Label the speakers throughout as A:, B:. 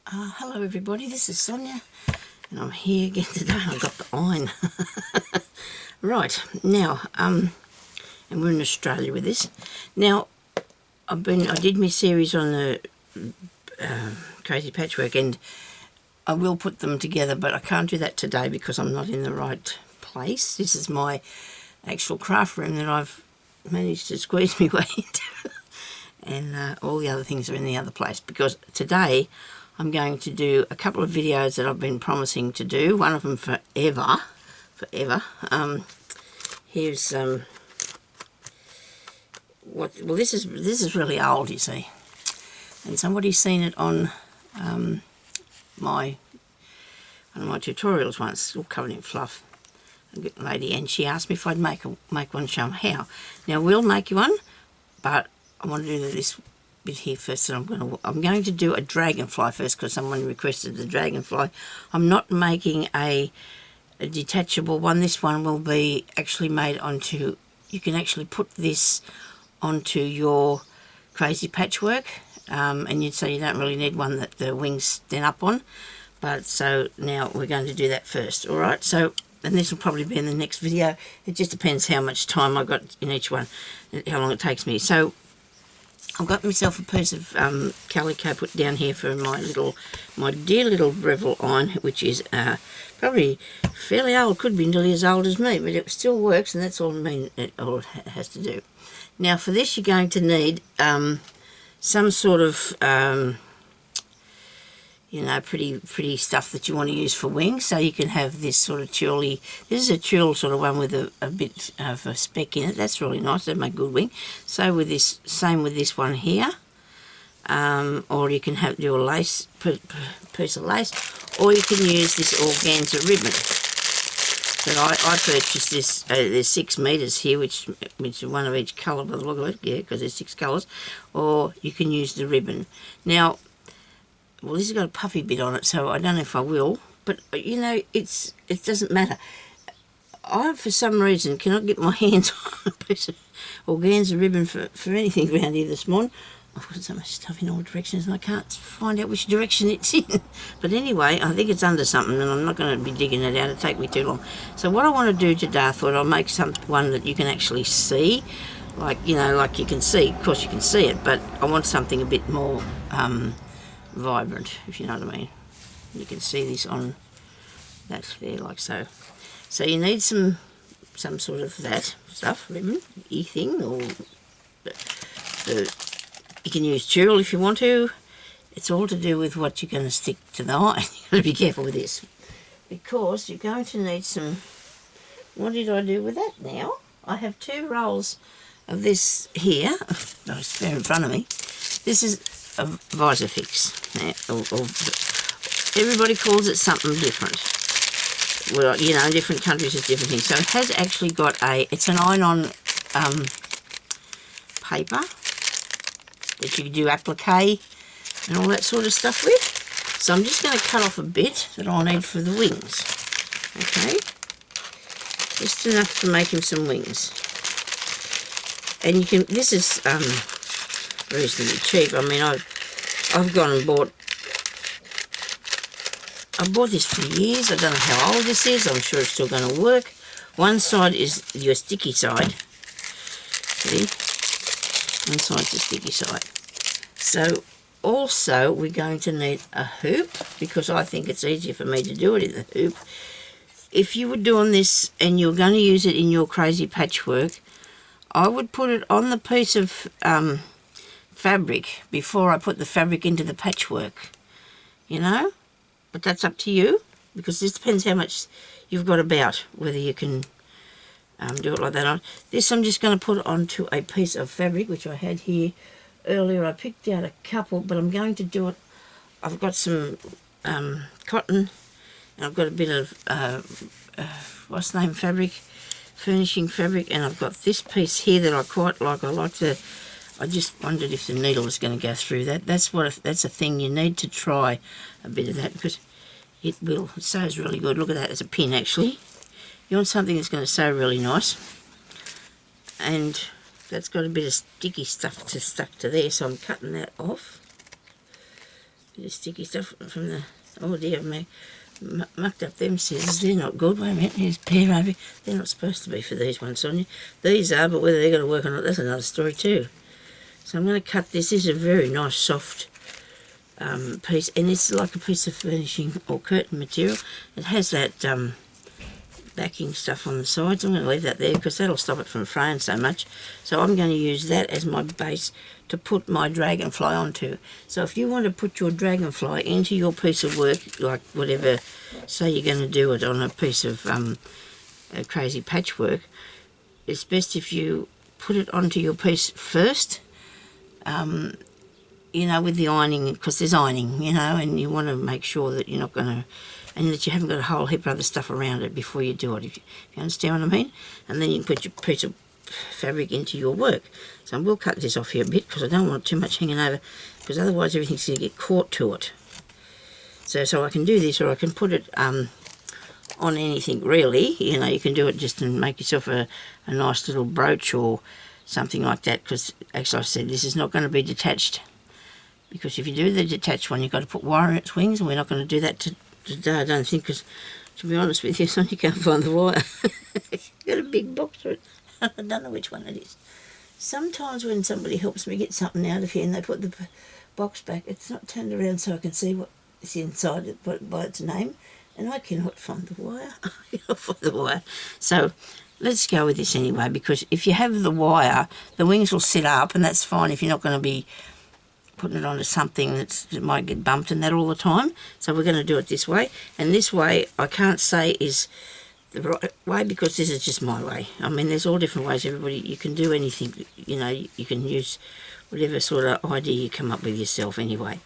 A: Hello everybody, this is Sonia and I'm here again today. I've got the iron. Right, now, and we're in Australia with this. Now, I did my series on the crazy patchwork and I will put them together, but I can't do that today because I'm not in the right place. This is my actual craft room that I've managed to squeeze my way into. And all the other things are in the other place because today I'm going to do a couple of videos that I've been promising to do, one of them forever. Here's this is really old, you see, and somebody's seen it on one of my tutorials once, all covered in fluff. A good lady, and she asked me if I'd make one, show them how. Now we'll make you one, but I want to do this bit here first, and I'm going to do a dragonfly first because someone requested the dragonfly. I'm not making a detachable one. This one will be actually made onto, you can actually put this onto your crazy patchwork, and you'd say you don't really need one that the wings stand up on, but so now we're going to do that first. All right, so, and this will probably be in the next video. It just depends how much time I've got in each one and how long it takes me. So I've got myself a piece of calico put down here for my dear little Breville iron, which is probably fairly old, could be nearly as old as me, but it still works, and that's all it has to do. Now for this you're going to need some sort of you know, pretty stuff that you want to use for wings. So you can have this sort of tully. This is a tulle sort of one with a bit of a speck in it. That's really nice. That'll make a good wing. So with this, same with this one here. Or you can do a lace, piece of lace, or you can use this organza ribbon. But I purchased this. There's 6 meters here, which is one of each colour by the look of it. Yeah, because there's 6 colours. Or you can use the ribbon. Now, well, this has got a puffy bit on it, so I don't know if I will, but you know, it doesn't matter. I, for some reason, cannot get my hands on a piece of organza ribbon for anything around here this morning. I've got so much stuff in all directions and I can't find out which direction it's in. But anyway, I think it's under something and I'm not going to be digging it out. It'll take me too long. So what I want to do today, I thought I'll make one that you can actually see. Like, you know, like you can see, of course you can see it, but I want something a bit more vibrant, if you know what I mean. You can see this on that there, like so. So you need some sort of that stuff, ribbon, thing, or you can use tulle if you want to. It's all to do with what you're going to stick to the iron. You've got to be careful with this because you're going to need some. What did I do with that now? I have 2 rolls of this here. Oh, it's there in front of me. This is a visor fix. Everybody calls it something different. Well, you know, in different countries it's different things. So it has actually got it's an iron-on paper that you can do applique and all that sort of stuff with. So I'm just going to cut off a bit that I'll need for the wings. Okay, just enough to make him some wings. And you can. This is reasonably cheap. I mean, I've gone and bought. I bought this for years. I don't know how old this is. I'm sure it's still going to work. One side is your sticky side. See? One side's the sticky side. So also we're going to need a hoop because I think it's easier for me to do it in the hoop. If you were doing this and you're going to use it in your crazy patchwork, I would put it on the piece of fabric before I put the fabric into the patchwork, you know, but that's up to you because this depends how much you've got about, whether you can do it like that. This I'm just going to put onto a piece of fabric which I had here earlier. I picked out a couple, but I'm going to do it. I've got some cotton and I've got a bit of what's the name, fabric, furnishing fabric, and I've got this piece here that I quite like. I just wondered if the needle was going to go through that. That's a thing you need to try a bit of that because it will. It sews really good. Look at that. It's a pin actually. You want something that's going to sew really nice, and that's got a bit of sticky stuff stuck to there. So I'm cutting that off. Bit of sticky stuff from the... Oh dear, I've mucked up them scissors. They're not good. Wait a minute, here's a pair over here. They're not supposed to be for these ones, Sonia. These are, but whether they're going to work or not, that's another story too. So I'm going to cut this. This is a very nice soft piece, and it's like a piece of furnishing or curtain material. It has that backing stuff on the sides. I'm going to leave that there because that'll stop it from fraying so much. So I'm going to use that as my base to put my dragonfly onto. So if you want to put your dragonfly into your piece of work, like whatever, say you're going to do it on a piece of a crazy patchwork, it's best if you put it onto your piece first, you know, with the ironing, because there's ironing, you know, and you want to make sure that you're not going to, and that you haven't got a whole heap of other stuff around it before you do it, if you understand what I mean. And then you can put your piece of fabric into your work. So I will cut this off here a bit because I don't want too much hanging over, because otherwise everything's going to get caught to it. So I can do this, or I can put it on anything really. You know, you can do it just to make yourself a nice little brooch or something like that, because as I said, this is not going to be detached, because if you do the detached one, you've got to put wire in its wings, and we're not going to do that today, I don't think, because to be honest with you, son, you can't find the wire. You've got a big box for it. I don't know which one it is. Sometimes when somebody helps me get something out of here and they put the box back, it's not turned around so I can see what is inside it by its name, and I cannot find the wire. I cannot find the wire. So let's go with this anyway, because if you have the wire, the wings will sit up, and that's fine if you're not going to be putting it onto something that might get bumped and that all the time. So we're going to do it this way, and this way I can't say is the right way, because this is just my way. I mean, there's all different ways. Everybody, you can do anything, you know, you can use whatever sort of idea you come up with yourself anyway.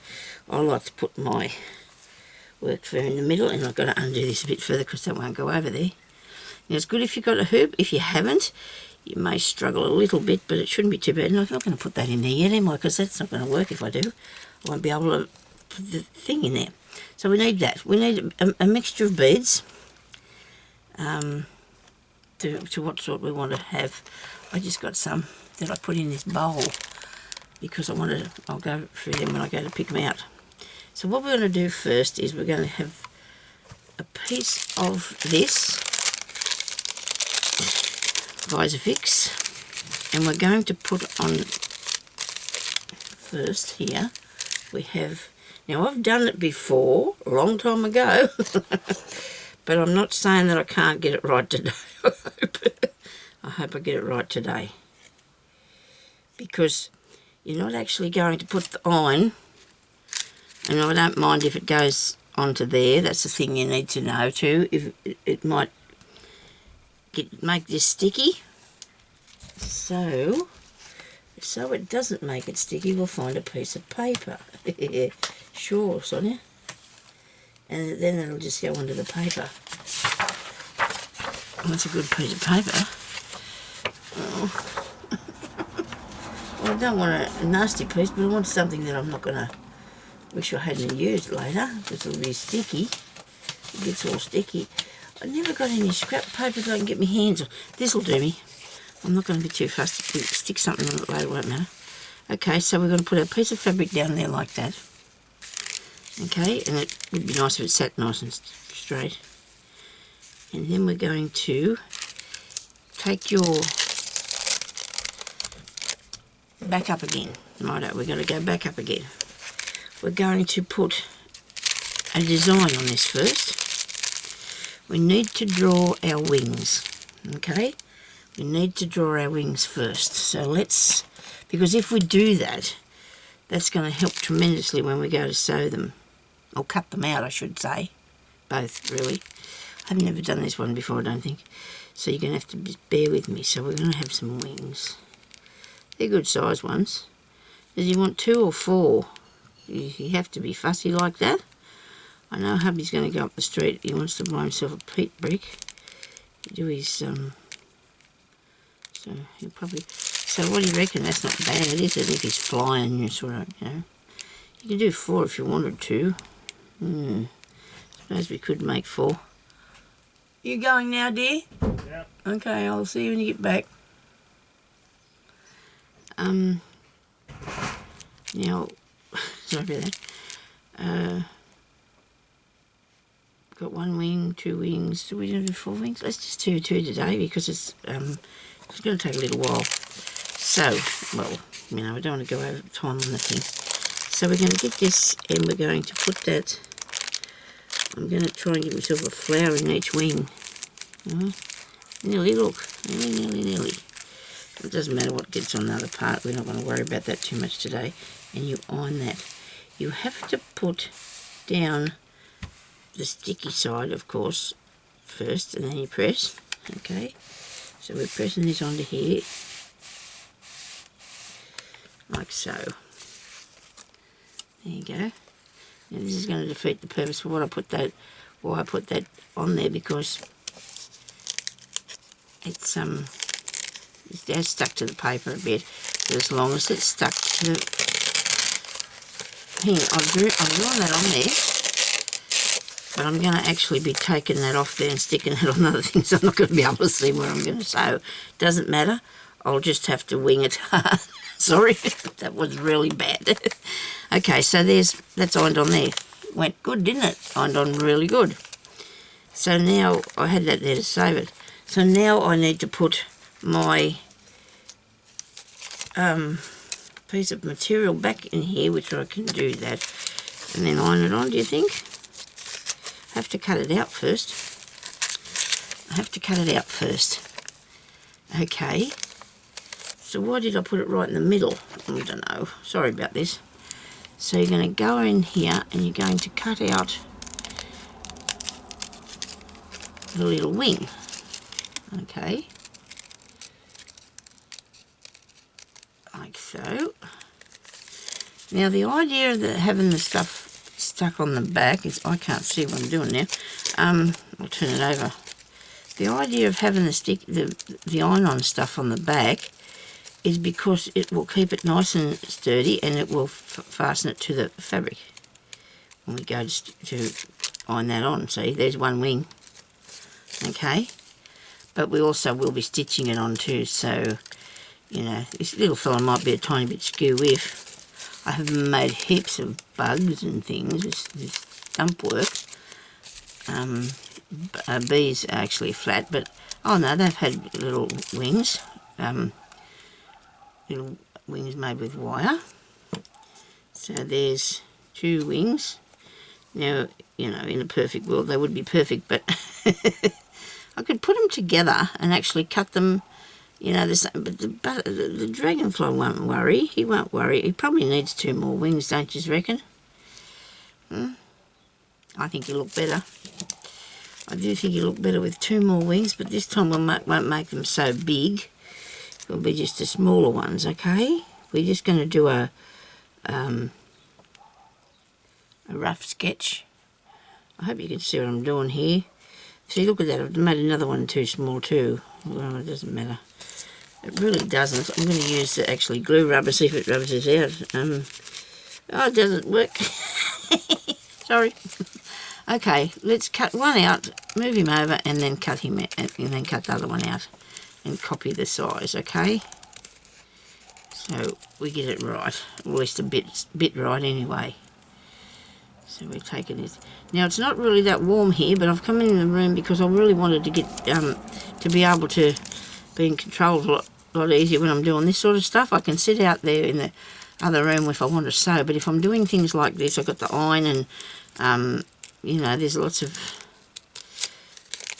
A: I like to put my work fur in the middle, and I've got to undo this a bit further because that won't go over there. Now, it's good if you've got a hoop. If you haven't, you may struggle a little bit, but it shouldn't be too bad. And I'm not going to put that in there yet, am I? Because that's not going to work if I do. I won't be able to put the thing in there. So we need that. We need a mixture of beads to what sort we want to have. I just got some that I put in this bowl because I'll go through them when I go to pick them out. So what we're going to do first is we're going to have a piece of this Visifix, and we're going to put on first here. We have, now I've done it before a long time ago, but I'm not saying that I can't get it right today. I hope I get it right today, because you're not actually going to put the iron, and I don't mind if it goes onto there. That's the thing you need to know too. If it might make this sticky, so it doesn't make it sticky, we'll find a piece of paper. Sure, Sonia. And then it'll just go onto the paper. That's a good piece of paper. Oh. Well, I don't want a nasty piece, but I want something that I'm not going to wish I hadn't used later, because it'll be sticky. It gets all sticky. I never got any scrap paper that I can get my hands on. This'll do me. I'm not going to be too fussy. Stick something on it later, won't matter. Okay, so we're going to put a piece of fabric down there like that. Okay, and it would be nice if it sat nice and straight. And then we're going to take your back up again. Righto, we're going to go back up again. We're going to put a design on this first. We need to draw our wings, okay? We need to draw our wings first. So let's, because if we do that, that's going to help tremendously when we go to sew them, or cut them out, I should say. Both, really. I've never done this one before, I don't think. So you're going to have to just bear with me. So we're going to have some wings. They're good size ones. Does he want 2 or 4? You have to be fussy like that. I know hubby's going to go up the street. He wants to buy himself a peat brick. Do his, so he'll probably, so what do you reckon? That's not bad, is it? If he's flying, you sort of, you know. You can do 4 if you wanted to. Suppose we could make 4. You going now, dear?
B: Yeah.
A: Okay, I'll see you when you get back. Now, sorry about that. got 1 wing, 2 wings. Do we do 4 wings? Let's just do 2 today because it's going to take a little while. So, well, you know, I don't want to go over time on the thing. So we're going to get this and we're going to put that, I'm going to try and give myself a flower in each wing. Nearly, look, nearly. It doesn't matter what gets on the other part, we're not going to worry about that too much today. And you iron that. You have to put down the sticky side, of course, first, and then you press. Okay, so we're pressing this onto here, like so. There you go. Now this is going to defeat the purpose for why I put that on there, because it's stuck to the paper a bit. But as long as it's stuck to the thing, I've drawn that on there. But I'm going to actually be taking that off there and sticking it on other things. I'm not going to be able to see where I'm going to sew. Doesn't matter. I'll just have to wing it. Sorry, that was really bad. Okay, so that's ironed on there. Went good, didn't it? Ironed on really good. So now I had that there to save it. So now I need to put my piece of material back in here, which I can do that, and then iron it on. Do you think? I have to cut it out first. Okay. So why did I put it right in the middle? I don't know. Sorry about this. So you're going to go in here and you're going to cut out the little wing. Okay. Like so. Now the idea of having the stuff stuck on the back is, I can't see what I'm doing now. I'll turn it over. The idea of having the iron-on stuff on the back is because it will keep it nice and sturdy, and it will fasten it to the fabric when we go to iron that on. See, there's 1 wing. Okay, but we also will be stitching it on too, so you know, this little fella might be a tiny bit skew if I have made heaps of bugs and things, this stump work. Bees are actually flat, but oh no, they've had little wings. Little wings made with wire. So there's 2 wings. Now, you know, in a perfect world they would be perfect, but I could put them together and actually cut them, you know, the same. But the dragonfly won't worry. He won't worry. He probably needs 2 more wings, don't you reckon? I think he'll look better. I do think he'll look better with 2 more wings, but this time we won't make them so big. It'll be just the smaller ones, okay? We're just going to do a rough sketch. I hope you can see what I'm doing here. See, look at that. I've made another one too small too. Well, it doesn't matter. It really doesn't. I'm going to use the actually glue rubber, see if it rubs it out. Oh, it doesn't work. Sorry. Okay, let's cut one out, move him over, and then cut him out, and then cut the other one out, and copy the size, okay? So we get it right, or at least a bit right anyway. So we're taking it. Now it's not really that warm here, but I've come in the room because I really wanted to get to be able to be in control a lot easier when I'm doing this sort of stuff. I can sit out there in the other room if I want to sew, but if I'm doing things like this, I've got the iron and you know, there's lots of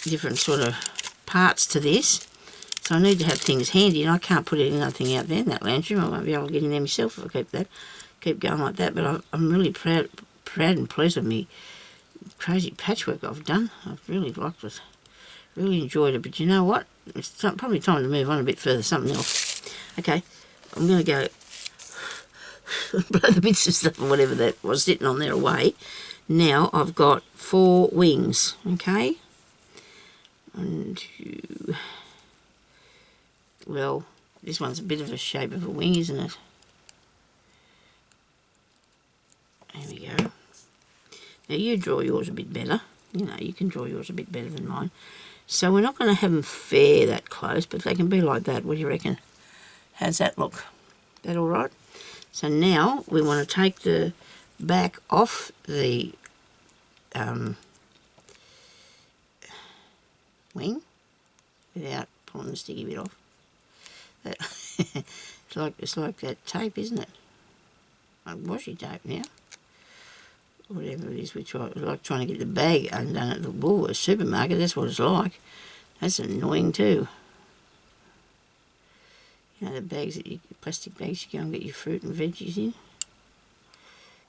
A: different sort of parts to this, so I need to have things handy, and I can't put anything out there in that lounge room. I won't be able to get in there myself if I keep going like that. But I'm really proud and pleased with me crazy patchwork I've done. I've really liked it, really enjoyed it. But you know what? It's probably time to move on a bit further, something else. Okay, I'm going to go blow the bits of stuff or whatever that was sitting on there away. Now I've got 4 wings, okay? 1, 2. Well, this one's a bit of a shape of a wing, isn't it? There we go. Now you draw yours a bit better. You know, you can draw yours a bit better than mine. So we're not going to have them fair that close, but they can be like that. What do you reckon? How's that look? That all right? So now we want to take the back off the wing without pulling the sticky bit off. It's like that tape, isn't it? Like washi tape now. Whatever it is, we try, like trying to get the bag undone at the Woolworths supermarket. That's what it's like. That's annoying too. You know, the bags that plastic bags you go and get your fruit and veggies in.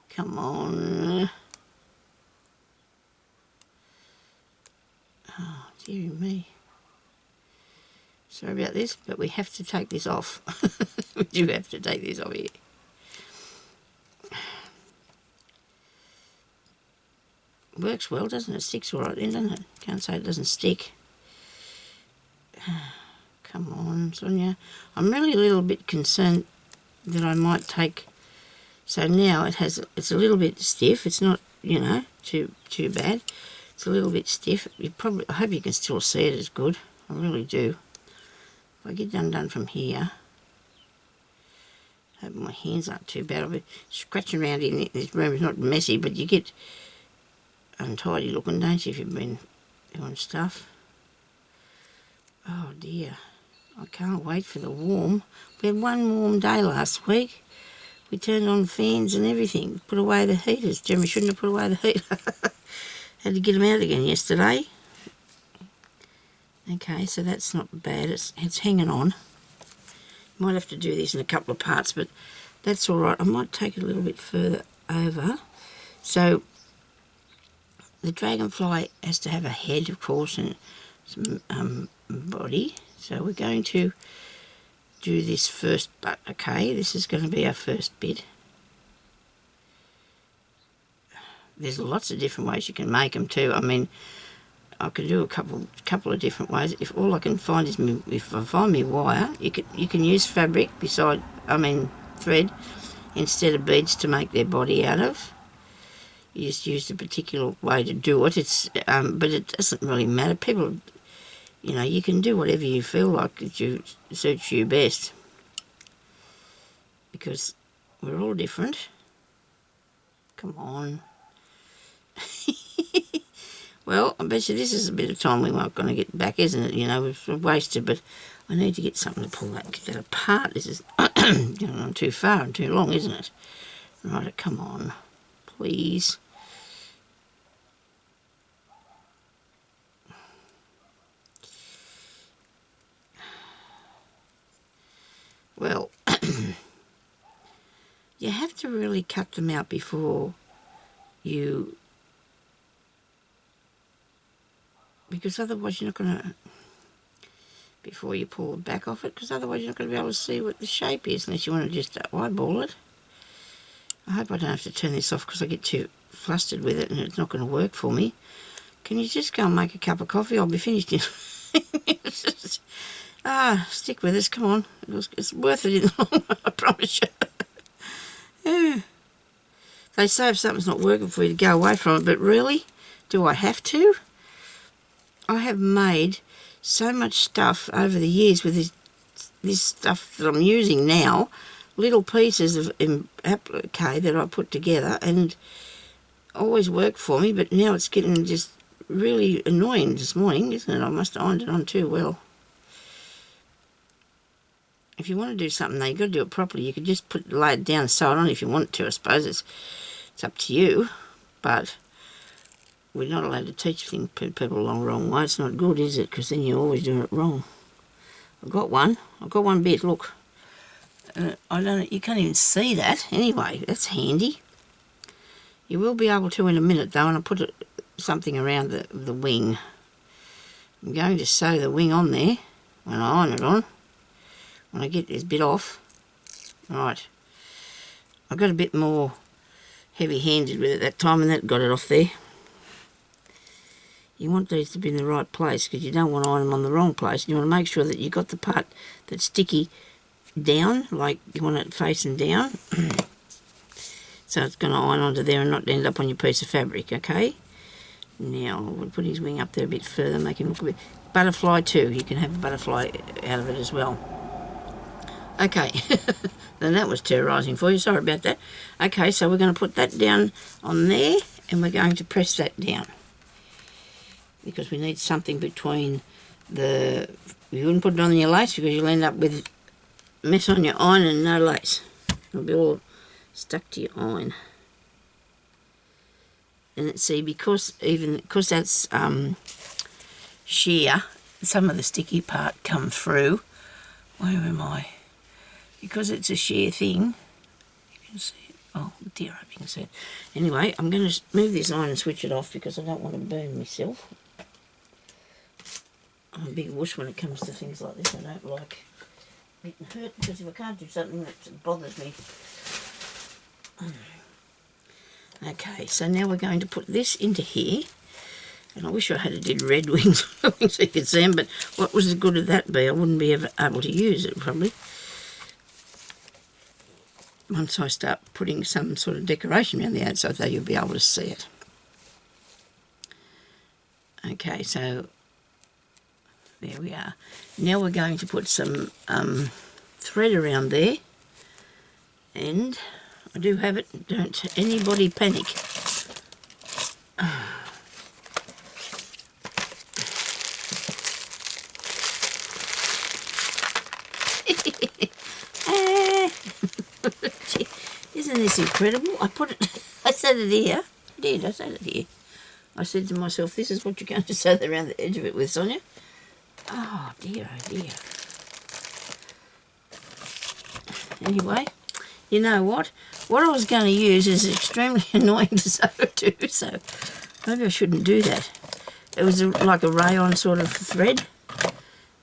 A: Come on. Oh, dearie me. Sorry about this, but we have to take this off. We do have to take this off here. Works well, doesn't it? Sticks all right then, doesn't it? Can't say it doesn't stick. Come on, Sonya. I'm really a little bit concerned that I might take... So now it's a little bit stiff. It's not, you know, too bad. It's a little bit stiff. I hope you can still see it as good. I really do. If I get done from here, I hope my hands aren't too bad. I'll be scratching around in this room. It's not messy, but you get untidy looking, don't you, if you've been doing stuff. Oh dear. I can't wait for the warm. We had one warm day last week. We turned on fans and everything. Put away the heaters. Jeremy shouldn't have put away the heater. Had to get them out again yesterday. Okay, so that's not bad. It's hanging on. Might have to do this in a couple of parts, but that's all right. I might take it a little bit further over. So the dragonfly has to have a head, of course, and some body. So we're going to do this first butt. Okay, this is going to be our first bit. There's lots of different ways you can make them too. I mean, I can do a couple of different ways. If all I can find is if I find me wire, you can use fabric thread instead of beads to make their body out of. You just use a particular way to do it. But it doesn't really matter. People, you know, you can do whatever you feel like that suits you best, because we're all different. Come on. Well, I bet you this is a bit of time we weren't going to get back, isn't it? You know, we've wasted, but I need to get something to pull get that apart. This is going on too far and too long, isn't it? Right, come on, please. Well, you have to really cut them out before you... Because otherwise you're not going to... Before you pull the back off it, because otherwise you're not going to be able to see what the shape is unless you want to just eyeball it. I hope I don't have to turn this off because I get too flustered with it and it's not going to work for me. Can you just go and make a cup of coffee? I'll be finished in... stick with us, come on. It's worth it in the long run, I promise you. Yeah. They say if something's not working for you to go away from it, but really? Do I have to? I have made so much stuff over the years with this stuff that I'm using now, little pieces of applique that I put together, and always worked for me, but now it's getting just really annoying this morning, isn't it? I must have ironed it on too well. If you want to do something, though, you've got to do it properly. You could just lay it down and sew it on if you want to, I suppose. It's up to you, but we're not allowed to teach people along the wrong way. It's not good, is it? Because then you're always doing it wrong. I've got one bit, look. You can't even see that. Anyway, that's handy. You will be able to in a minute, though, and I'll put something around the wing. I'm going to sew the wing on there when I iron it on. When I get this bit off. Right. I got a bit more heavy-handed with it that time, and that got it off there. You want these to be in the right place because you don't want to iron them on the wrong place. You want to make sure that you got the part that's sticky down, like you want it facing down. So it's going to iron onto there and not end up on your piece of fabric, okay? Now, we'll put his wing up there a bit further, make him look a bit... Butterfly too, you can have a butterfly out of it as well. Okay, then that was terrorising for you. Sorry about that. Okay, so we're going to put that down on there, and we're going to press that down because we need something between the... You wouldn't put it on your lace because you'll end up with mess on your iron and no lace. It'll be all stuck to your iron. And see, because that's sheer, some of the sticky part come through. Where am I? Because it's a sheer thing, you can see it. Oh dear, I hope you can see it. Anyway, I'm going to move this on and switch it off because I don't want to burn myself. I'm a big wuss when it comes to things like this. I don't like getting hurt because if I can't do something that bothers me. Okay, so now we're going to put this into here. And I wish I had did red wings so you could see them, but what was the good of that be? I wouldn't be ever able to use it probably. Once I start putting some sort of decoration around the outside, though, you'll be able to see it. Okay, so there we are. Now we're going to put some thread around there, and I do have it. Don't anybody panic. Isn't this incredible? I said it here. I said it here. I said to myself, this is what you're going to sew around the edge of it with, Sonia. Oh dear, oh dear. Anyway, you know what? What I was going to use is extremely annoying to sew to, so maybe I shouldn't do that. It was like a rayon sort of thread,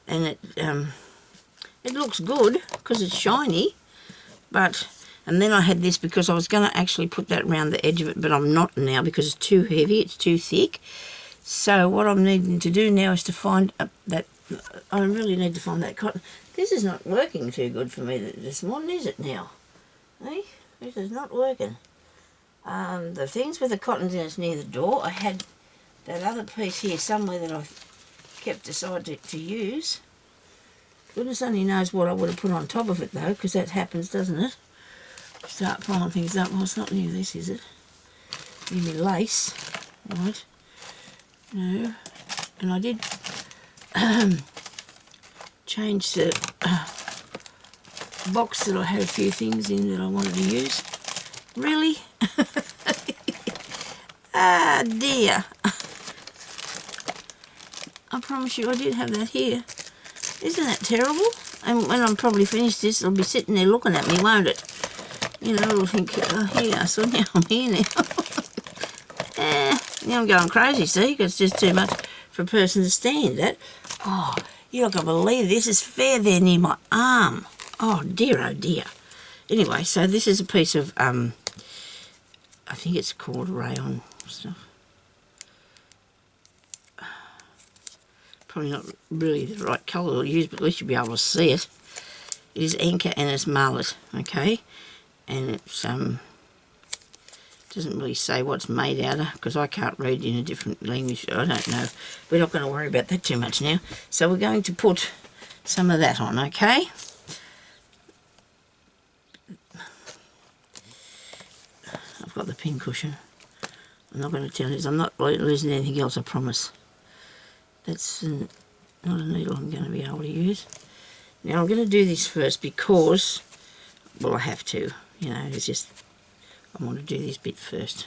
A: and it looks good because it's shiny, but... And then I had this because I was going to actually put that around the edge of it, but I'm not now because it's too heavy, it's too thick. So what I'm needing to do now is to find that... I really need to find that cotton. This is not working too good for me this morning, is it now? Hey, this is not working. The things with the cottons in it's near the door. I had that other piece here somewhere that I've kept aside to use. Goodness only knows what I would have put on top of it though, because that happens, doesn't it? Start piling things up. Well, it's not near this, is it? Near me lace, right? No, and I did change the box that I had a few things in that I wanted to use. Really? Ah, dear. I promise you I did have that here. Isn't that terrible? And when I'm probably finished this, it'll be sitting there looking at me, won't it? You know, it'll think, oh, here, so now I'm here now. Now I'm going crazy, see, because it's just too much for a person to stand at. Oh, you're not going to believe this. It's fair there near my arm. Oh, dear, oh, dear. Anyway, so this is a piece of, I think it's called rayon stuff. Probably not really the right colour to use, but at least you'll be able to see it. It is anchor and it's mullet, okay? And it's doesn't really say what it's made out of because I can't read in a different language. I don't know. We're not going to worry about that too much now. So we're going to put some of that on, okay? I've got the pin cushion. I'm not going to tell you. I'm not losing anything else, I promise. That's not a needle I'm going to be able to use. Now I'm going to do this first because, well, I have to. You know, it's just, I want to do this bit first.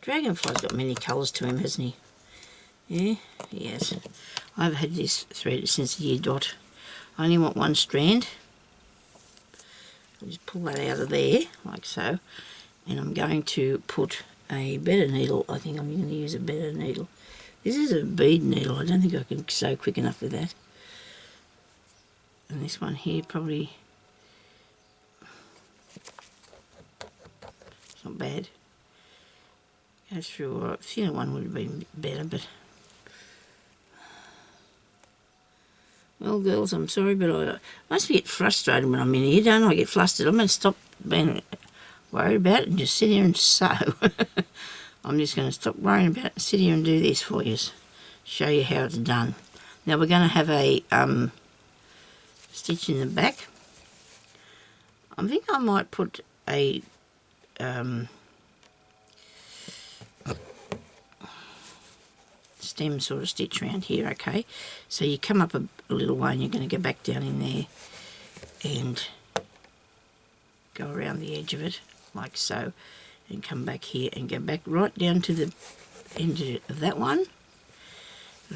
A: Dragonfly's got many colours to him, hasn't he? Yeah, he has. I've had this thread since the year dot. I only want one strand. I'll just pull that out of there, like so. And I'm going to put a better needle. I think I'm going to use a better needle. This is a bead needle. I don't think I can sew quick enough with that. And this one here probably, it's not bad. Goes through all right. The other one would have been better, but well, girls, I'm sorry, but I must get frustrated when I'm in here, don't I? I get flustered. I'm going to stop being worried about it and just sit here and sew. I'm just going to stop worrying about it and sit here and do this for you. Show you how it's done. Now we're going to have a stitch in the back. I think I might put a stem sort of stitch around here, okay? So you come up a little way and you're going to go back down in there and go around the edge of it like so, and come back here and go back right down to the end of that one,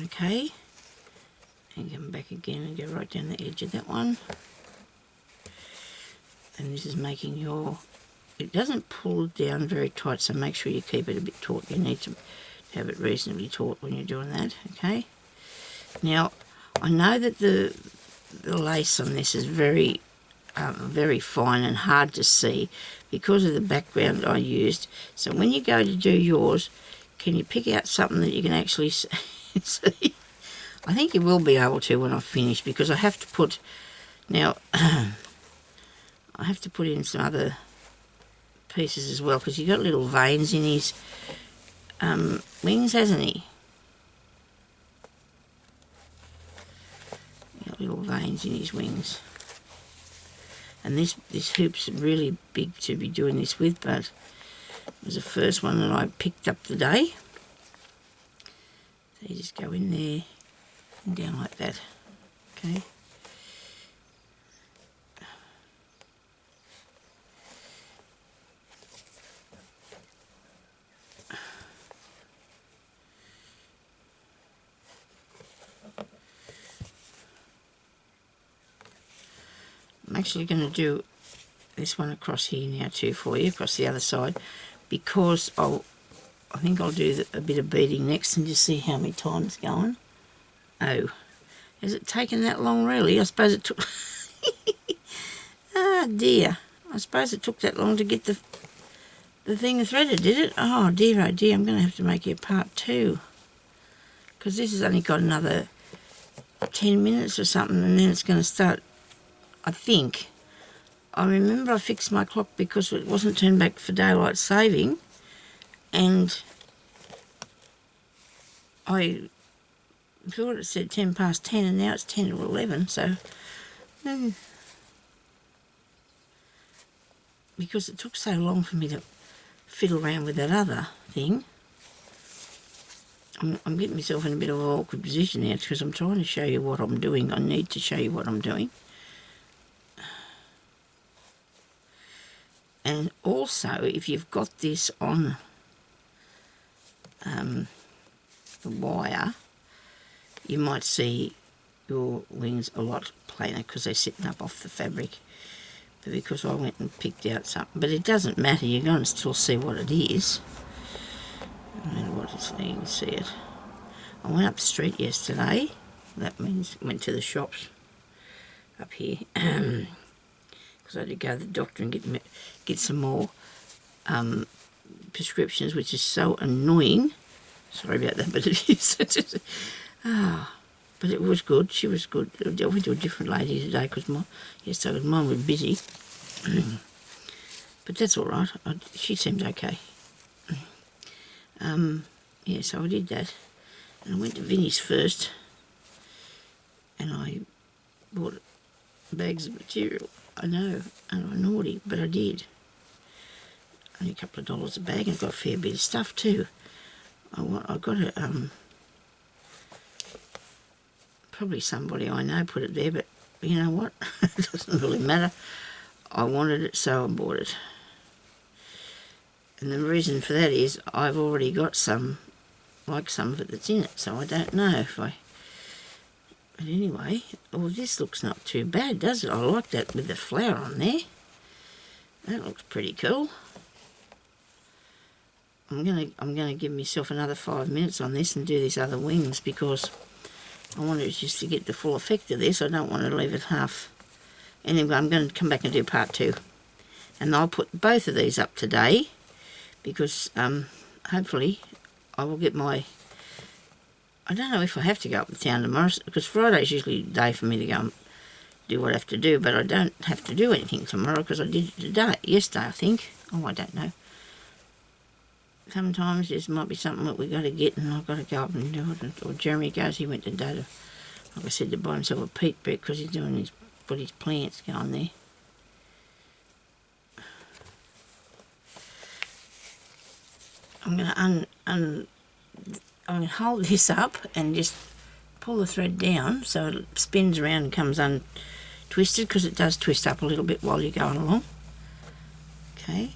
A: okay, and come back again and go right down the edge of that one. And this is making your, it doesn't pull down very tight, so make sure you keep it a bit taut. You need to have it reasonably taut when you're doing that, okay? Now, I know that the lace on this is very fine and hard to see because of the background I used. So when you go to do yours, can you pick out something that you can actually see? I think you will be able to when I finish, because I have to put, now, I have to put in some other pieces as well, because he's got little veins in his wings, hasn't he? He's got little veins in his wings. And this hoop's really big to be doing this with, but it was the first one that I picked up today. So you just go in there and down like that, okay? I'm actually going to do this one across here now too for you, across the other side, because I think I'll do a bit of beading next and just see how many times going. Oh, has it taken that long really? I suppose it took... Ah dear, I suppose it took that long to get the thing threaded, did it? Oh dear, I'm going to have to make it part 2, because this has only got another 10 minutes or something, and then it's going to start. I think, I remember I fixed my clock because it wasn't turned back for daylight saving, and I thought it said 10 past 10 and now it's 10 to 11, so because it took so long for me to fiddle around with that other thing, I'm getting myself in a bit of an awkward position now, because I'm trying to show you what I'm doing. I need to show you what I'm doing. And also, if you've got this on the wire, you might see your wings a lot plainer because they're sitting up off the fabric. But because I went and picked out something, but it doesn't matter, you're going to still see what it is. No matter what it's, you can see it. I went up the street yesterday, that means went to the shops up here. Because I had to go to the doctor and get some more prescriptions, which is so annoying. Sorry about that, but it is. But it was good. She was good. I went to a different lady today because mine was busy. But that's all right. She seemed okay. Yeah, so I did that. And I went to Vinnie's first, and I bought bags of material. I know, and I'm naughty, but I did. Only a couple of dollars a bag, and I got a fair bit of stuff too. I got it, probably somebody I know put it there, but you know what? It doesn't really matter. I wanted it, so I bought it. And the reason for that is I've already got some of it that's in it, so I don't know if I... But anyway, well, this looks not too bad, does it? I like that with the flower on there. That looks pretty cool. I'm gonna give myself another 5 minutes on this and do these other wings, because I wanted just to get the full effect of this. I don't want to leave it half. Anyway, I'm going to come back and do part 2. And I'll put both of these up today, because hopefully I will get my... I don't know if I have to go up to town tomorrow, because Friday's usually the day for me to go and do what I have to do, but I don't have to do anything tomorrow because I did it yesterday, I think. Oh, I don't know. Sometimes there might be something that we've got to get and I've got to go up and do it. Or Jeremy goes, he went today to, like I said, to buy himself a peat brick because he's doing his put his plants going there. I'm going to hold this up and just pull the thread down so it spins around and comes untwisted, because it does twist up a little bit while you're going along. Okay.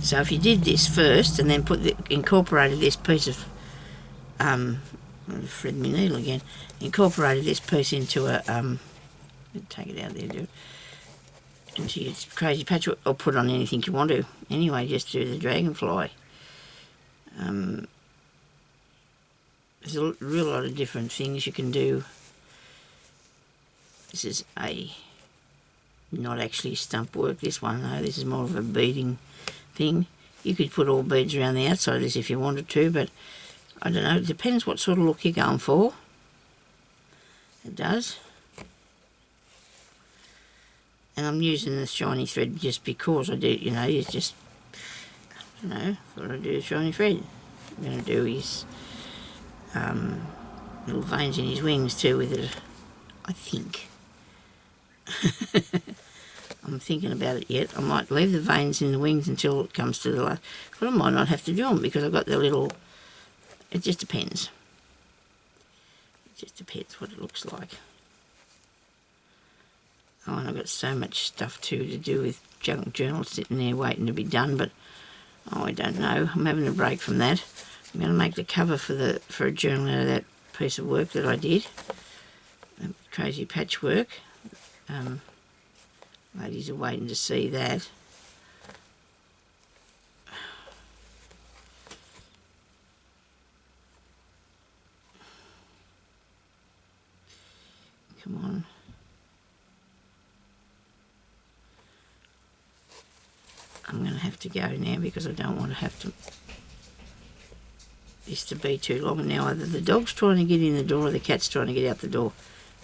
A: So if you did this first and then incorporated this piece of thread my needle again, incorporated this piece into a take it out there, do it into your crazy patchwork, or put on anything you want to. Anyway, just do the dragonfly. There's a real lot of different things you can do. This is not actually stump work, this one though. This is more of a beading thing. You could put all beads around the outside of this if you wanted to, but I don't know, it depends what sort of look you're going for. It does. And I'm using the shiny thread just because I do, you know, it's just, I don't know, thought I'd do a shiny thread. I'm going to do his little veins in his wings too with it, I think. I'm thinking about it yet. I might leave the veins in the wings until it comes to the last, but I might not have to do them because I've got the little, it just depends. It just depends what it looks like. Oh, and I've got so much stuff too to do with junk journals sitting there waiting to be done, but oh, I don't know. I'm having a break from that. I'm going to make the cover for a journal out of that piece of work that I did. Crazy patchwork. Ladies are waiting to see that. Come on. I'm going to have to go now because I don't want to have this to be too long. And now either the dog's trying to get in the door or the cat's trying to get out the door,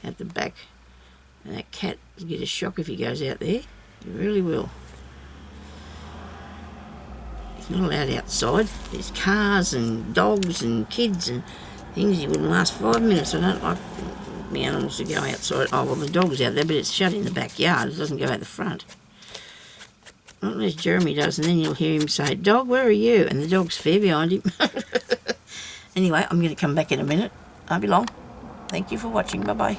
A: out the back. And that cat will get a shock if he goes out there. He really will. He's not allowed outside. There's cars and dogs and kids and things. He wouldn't last 5 minutes. I don't like the animals to go outside. Oh, well, the dog's out there, but it's shut in the backyard. It doesn't go out the front. Not unless Jeremy does, and then you'll hear him say, "Dog, where are you?" And the dog's fair behind him. Anyway, I'm going to come back in a minute. I'll be long. Thank you for watching. Bye-bye.